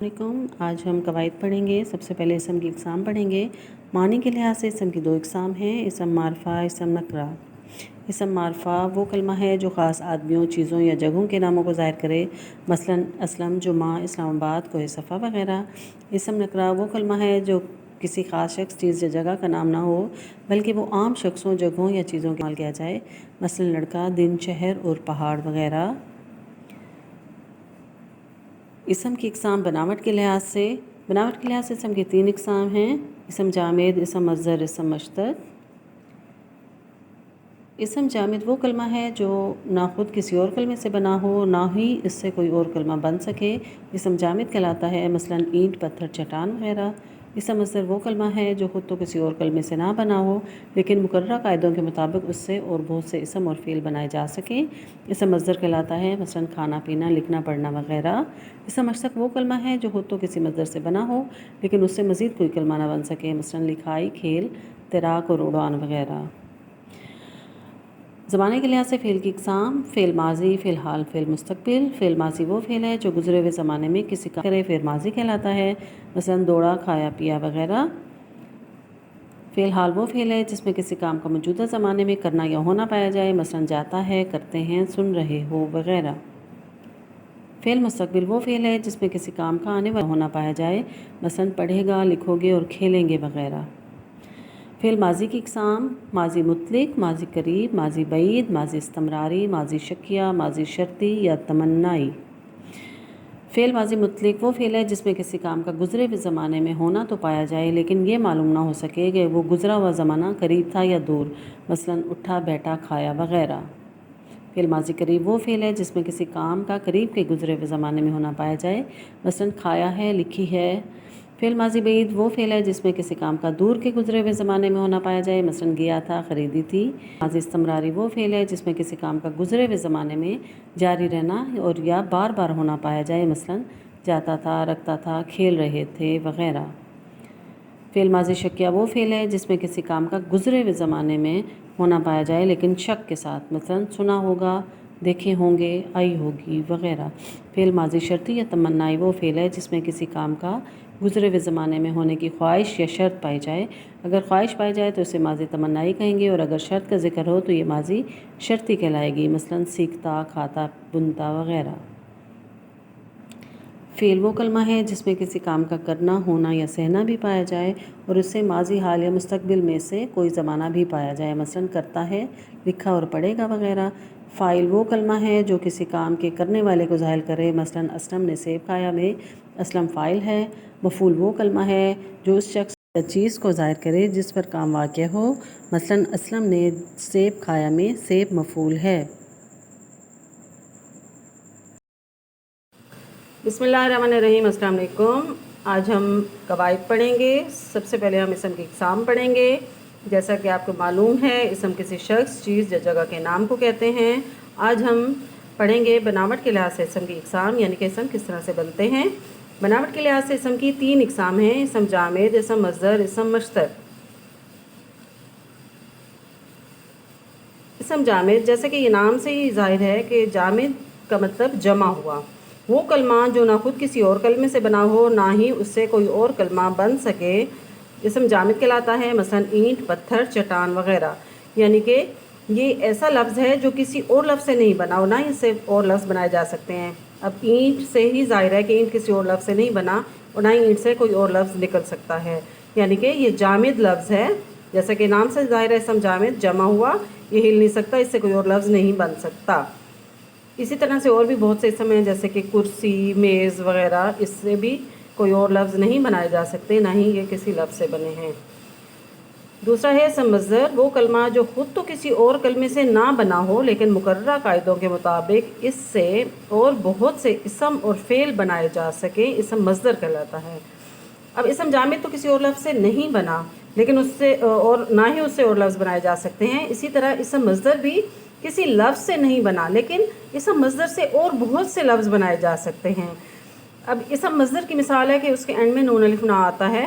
علیکم، آج ہم قواعد پڑھیں گے۔ سب سے پہلے اسم کی اقسام پڑھیں گے۔ معنی کے لحاظ سے اسم کی دو اقسام ہیں، اسم معرفہ، اسم نکرہ۔ اسم معرفہ وہ کلمہ ہے جو خاص آدمیوں، چیزوں یا جگہوں کے ناموں کو ظاہر کرے، مثلا اسلم، جمعہ، اسلام آباد، کوہ صفا وغیرہ۔ اسم نکرہ وہ کلمہ ہے جو کسی خاص شخص، چیز یا جگہ کا نام نہ ہو، بلکہ وہ عام شخصوں، جگہوں یا چیزوں کے استعمال کیا جائے، مثلا لڑکا، دن، شہر اور پہاڑ وغیرہ۔ اسم کی اقسام بناوٹ کے لحاظ سے اسم کی تین اقسام ہیں، اسم جامد، اسم مصدر، اسم مشتق۔ اسم جامد وہ کلمہ ہے جو نہ خود کسی اور کلمے سے بنا ہو، نہ ہی اس سے کوئی اور کلمہ بن سکے، اسم جامد کہلاتا ہے، مثلا اینٹ، پتھر، چٹان وغیرہ۔ اسم مصدر وہ کلمہ ہے جو خود تو کسی اور کلمے سے نہ بنا ہو، لیکن مقررہ قاعدوں کے مطابق اس سے اور بہت سے اسم اور فعل بنائے جا سکیں، اسم مصدر کہلاتا ہے، مثلا کھانا پینا، لکھنا پڑھنا وغیرہ۔ اسم مشتق وہ کلمہ ہے جو خود تو کسی مصدر سے بنا ہو، لیکن اس سے مزید کوئی کلمہ نہ بن سکے، مثلا لکھائی، کھیل، تیراک اور اڑان وغیرہ۔ زمانے کے لحاظ سے فعل کی اقسام: فعل ماضی، فعل حال، فعل مستقبل۔ فعل ماضی وہ فعل ہے جو گزرے ہوئے زمانے میں کسی کام کرے، فعل ماضی کہلاتا ہے، مثلا دوڑا، کھایا پیا وغیرہ۔ فعل حال وہ فعل ہے جس میں کسی کام کا موجودہ زمانے میں کرنا یا ہونا پایا جائے، مثلا جاتا ہے، کرتے ہیں، سن رہے ہو وغیرہ۔ فعل مستقبل وہ فعل ہے جس میں کسی کام کا آنے والا ہونا پایا جائے، مثلا پڑھے گا، لکھو گے اور کھیلیں گے وغیرہ۔ فعل ماضی کی اقسام: ماضی مطلق، ماضی قریب، ماضی بعید، ماضی استمراری، ماضی شکیہ، ماضی شرطی یا تمنائی۔ فعل ماضی مطلق وہ فعل ہے جس میں کسی کام کا گزرے ہوئے زمانے میں ہونا تو پایا جائے، لیکن یہ معلوم نہ ہو سکے کہ وہ گزرا ہوا زمانہ قریب تھا یا دور، مثلا اٹھا، بیٹھا، کھایا وغیرہ۔ فعل ماضی قریب وہ فعل ہے جس میں کسی کام کا قریب کے گزرے ہوئے زمانے میں ہونا پایا جائے، مثلا کھایا ہے، لکھی ہے۔ فعل ماضی بعید وہ فعل ہے جس میں کسی کام کا دور کے گزرے ہوئے زمانے میں ہونا پایا جائے، مثلا گیا تھا، خریدی تھی۔ ماضی استمراری وہ فعل ہے جس میں کسی کام کا گزرے ہوئے زمانے میں جاری رہنا اور یا بار بار ہونا پایا جائے، مثلا جاتا تھا، رکھتا تھا، کھیل رہے تھے وغیرہ۔ فعل ماضی شکیہ وہ فعل ہے جس میں کسی کام کا گزرے ہوئے زمانے میں ہونا پایا جائے لیکن شک کے ساتھ، مثلا سنا ہوگا، دیکھے ہوں گے، آئی ہوگی وغیرہ۔ فعل ماضی شرطی یا تمنائی وہ فعل ہے جس میں کسی کام کا گزرے ہوئے زمانے میں ہونے کی خواہش یا شرط پائی جائے، اگر خواہش پائی جائے تو اسے ماضی تمنائی کہیں گے، اور اگر شرط کا ذکر ہو تو یہ ماضی شرطی کہلائے گی، مثلا سیکھتا، کھاتا، بنتا وغیرہ۔ فعل وہ کلمہ ہے جس میں کسی کام کا کرنا، ہونا یا سہنا بھی پایا جائے اور اس سے ماضی، حال یا مستقبل میں سے کوئی زمانہ بھی پایا جائے، مثلا کرتا ہے، لکھا اور پڑھے گا وغیرہ۔ فاعل وہ کلمہ ہے جو کسی کام کے کرنے والے کو ظاہر کرے، مثلا اسلم نے سیب کھایا میں اسلم فاعل ہے۔ مفعول وہ کلمہ ہے جو اس شخص یا چیز کو ظاہر کرے جس پر کام واقع ہو، مثلا اسلم نے سیب کھایا میں سیب مفعول ہے۔ بسم اللہ الرحمن الرحیم، السلام علیکم۔ آج ہم قواعد پڑھیں گے۔ سب سے پہلے ہم اسم کی اقسام پڑھیں گے۔ جیسا کہ آپ کو معلوم ہے، اسم کسی شخص، چیز یا جگہ کے نام کو کہتے ہیں۔ آج ہم پڑھیں گے بناوٹ کے لحاظ سے اسم کی اقسام، یعنی کہ اسم کس طرح سے بنتے ہیں۔ بناوٹ کے لحاظ سے اسم کی تین اقسام ہیں، اسم جامد، اسم مصدر، اسم مشتق۔ اسم جامد، جیسے کہ یہ نام سے ہی ظاہر ہے کہ جامد کا مطلب جمع ہوا، وہ کلمہ جو نہ خود کسی اور کلمے سے بنا ہو، نہ ہی اس سے کوئی اور کلمہ بن سکے، اسم جامد کہلاتا ہے، مثلا اینٹ، پتھر، چٹان وغیرہ۔ یعنی کہ یہ ایسا لفظ ہے جو کسی اور لفظ سے نہیں بنا، اور نہ ہی اس سے اور لفظ بنائے جا سکتے ہیں۔ اب اینٹ سے ہی ظاہر ہے کہ اینٹ کسی اور لفظ سے نہیں بنا، اور نہ ہی اینٹ سے کوئی اور لفظ نکل سکتا ہے، یعنی کہ یہ جامد لفظ ہے۔ جیسا کہ نام سے ظاہر ہے، اسم جامد جمع ہوا، یہ ہل نہیں سکتا، اس سے کوئی اور لفظ نہیں بن سکتا۔ اسی طرح سے اور بھی بہت سے اسم ہیں، جیسے کہ کرسی، میز وغیرہ، اس سے بھی کوئی اور لفظ نہیں بنائے جا سکتے، نہ ہی یہ کسی لفظ سے بنے ہیں۔ دوسرا ہے اسم مصدر، وہ کلمہ جو خود تو کسی اور کلمے سے نہ بنا ہو لیکن مقررہ قاعدوں کے مطابق اس سے اور بہت سے اسم اور فعل بنائے جا سکیں، اسم مصدر کہلاتا ہے۔ اب اسم جامد تو کسی اور لفظ سے نہیں بنا، لیکن اس سے اور نہ ہی اس سے اور لفظ بنائے جا سکتے ہیں۔ اسی طرح اسم مصدر بھی کسی لفظ سے نہیں بنا، لیکن اسم مصدر سے اور بہت سے لفظ بنائے جا سکتے ہیں۔ اب اسم مصدر کی مثال ہے کہ اس کے اینڈ میں نون الف نہ آتا ہے،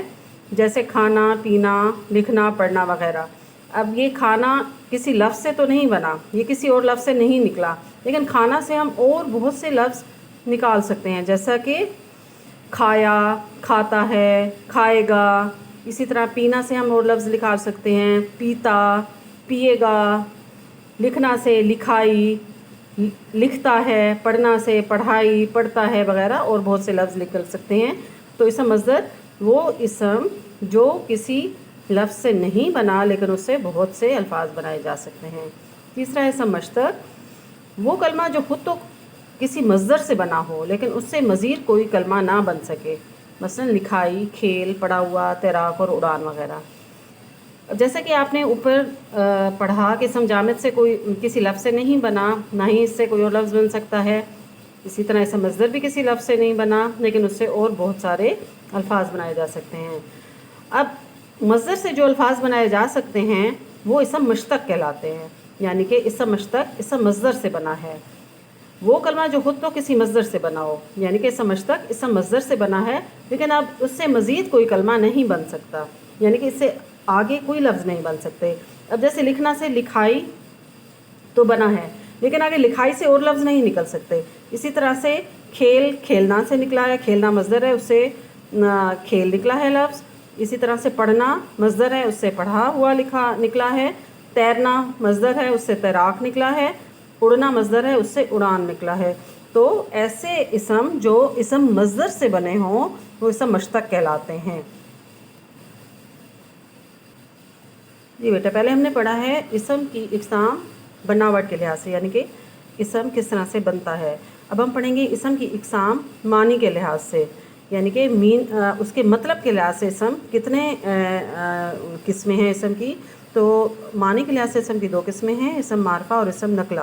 جیسے کھانا، پینا، لکھنا، پڑھنا وغیرہ۔ اب یہ کھانا کسی لفظ سے تو نہیں بنا، یہ کسی اور لفظ سے نہیں نکلا، لیکن کھانا سے ہم اور بہت سے لفظ نکال سکتے ہیں، جیسا کہ کھایا، کھاتا ہے، کھائے گا. اسی طرح پینا سے ہم اور لفظ لکھا سکتے ہیں، پیتا، پیے گا. لکھنا سے لکھائی، لکھتا ہے. پڑھنا سے پڑھائی، پڑھتا ہے وغیرہ اور بہت سے لفظ لکھ سکتے ہیں. تو اسم مصدر وہ اسم جو کسی لفظ سے نہیں بنا لیکن اس سے بہت سے الفاظ بنائے جا سکتے ہیں. تیسرا اسم مشتق وہ کلمہ جو خود تو کسی مصدر سے بنا ہو لیکن اس سے مزید کوئی کلمہ نہ بن سکے، مثلا لکھائی، کھیل، پڑھا ہوا، تیراک اور اڑان وغیرہ. جیسا کہ آپ نے اوپر پڑھا کہ اسم جامد سے کوئی کسی لفظ سے نہیں بنا، نہ ہی اس سے کوئی اور لفظ بن سکتا ہے. اسی طرح اسم مصدر بھی کسی لفظ سے نہیں بنا لیکن اس سے اور بہت سارے الفاظ بنائے جا سکتے ہیں. اب مصدر سے جو الفاظ بنائے جا سکتے ہیں وہ اسم مشتق کہلاتے ہیں، یعنی کہ اسم مشتق اسم مصدر سے بنا ہے. وہ کلمہ جو خود تو کسی مصدر سے بنا ہو، یعنی کہ اسم مشتق اسم مصدر سے بنا ہے لیکن اب اس سے مزید کوئی کلمہ نہیں بن سکتا، یعنی کہ اس سے آگے کوئی لفظ نہیں بن سکتے. اب جیسے لکھنا سے لکھائی تو بنا ہے لیکن آگے لکھائی سے اور لفظ نہیں نکل سکتے. اسی طرح سے کھیل، کھیلنا سے نکلا ہے، کھیلنا مصدر ہے، اس سے کھیل نکلا ہے لفظ. اسی طرح سے پڑھنا مصدر ہے، اس سے پڑھا ہوا نکلا ہے. تیرنا مصدر ہے، اس سے تیراک نکلا ہے. اڑنا مصدر ہے، اس سے اڑان نکلا ہے. تو ایسے اسم جو اسم مصدر سے بنے ہوں وہ اسم مشتق کہلاتے ہیں. جی بیٹا، پہلے ہم نے پڑھا ہے اسم کی اقسام بناوٹ کے لحاظ سے، یعنی کہ اسم کس طرح سے بنتا ہے. اب ہم پڑھیں گے اسم کی اقسام معنی کے لحاظ سے، یعنی کہ اس کے مطلب کے لحاظ سے اسم کتنے قسمیں ہیں اسم کی. تو معنی کے لحاظ سے اسم کی 2 قسمیں ہیں، اسم معرفہ اور اسم نقلہ.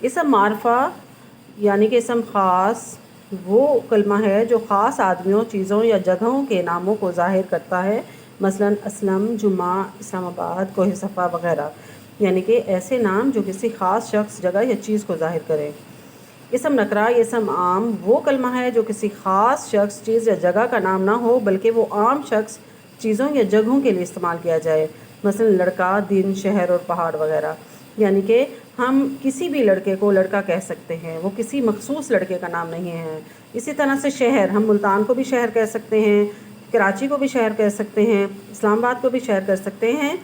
اسم معرفہ یعنی کہ اسم خاص وہ کلمہ ہے جو خاص آدمیوں، چیزوں یا جگہوں کے ناموں کو ظاہر کرتا ہے، مثلا اسلم، جمعہ، اسلام آباد، کوہ صفا وغیرہ، یعنی کہ ایسے نام جو کسی خاص شخص، جگہ یا چیز کو ظاہر کریں. اسم نکرہ یا اسم عام وہ کلمہ ہے جو کسی خاص شخص، چیز یا جگہ کا نام نہ ہو بلکہ وہ عام شخص، چیزوں یا جگہوں کے لیے استعمال کیا جائے، مثلا لڑکا، دن، شہر اور پہاڑ وغیرہ. یعنی کہ ہم کسی بھی لڑکے کو لڑکا کہہ سکتے ہیں، وہ کسی مخصوص لڑکے کا نام نہیں ہے. اسی طرح سے شہر، ہم ملتان کو بھی شہر کہہ سکتے ہیں، کراچی کو بھی شہر کہہ سکتے ہیں، اسلام آباد کو بھی شہر کہہ سکتے ہیں،